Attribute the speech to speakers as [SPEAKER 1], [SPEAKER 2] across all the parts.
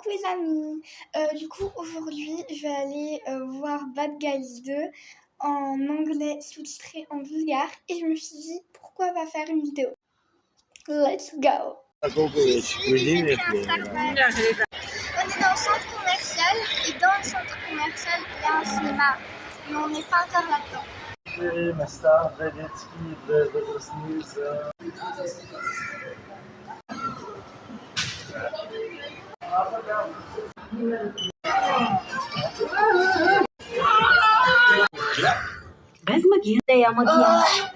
[SPEAKER 1] les amis, du coup aujourd'hui je vais aller voir Bad Guys 2 en anglais sous-titré en bulgare et je me suis dit pourquoi pas faire une vidéo. Let's go. Ici, j'ai pris un Starbucks. On est dans le centre commercial et dans le centre commercial il y a un cinéma, mais on n'est pas encore là-dedans.
[SPEAKER 2] Места, две детски, две възрастни за...
[SPEAKER 3] Без магия. Да я магия.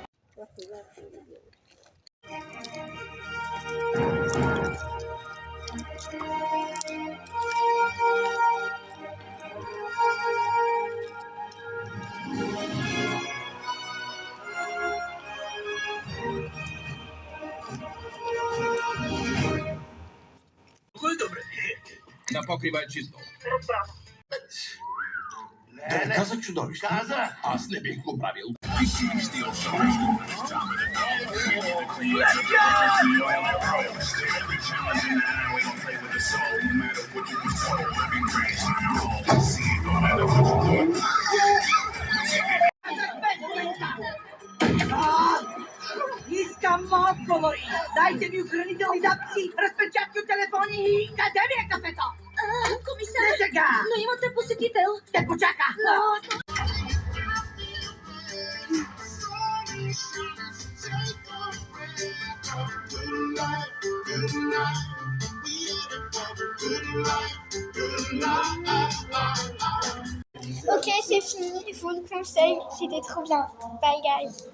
[SPEAKER 4] Добре. Да покривай чисто.
[SPEAKER 5] Да не каза чудовище.
[SPEAKER 4] Каза, аз не бих го правил.
[SPEAKER 3] Искам отговори! Дайте ми охранителни записи, разпечатки от телефони и къде ми е кафето?
[SPEAKER 6] Комисар,
[SPEAKER 3] Не сега!
[SPEAKER 6] но имате посетител.
[SPEAKER 3] Ще почака!
[SPEAKER 1] Ok, c'est fini, je vous le conseille, c'était trop bien. Bye guys.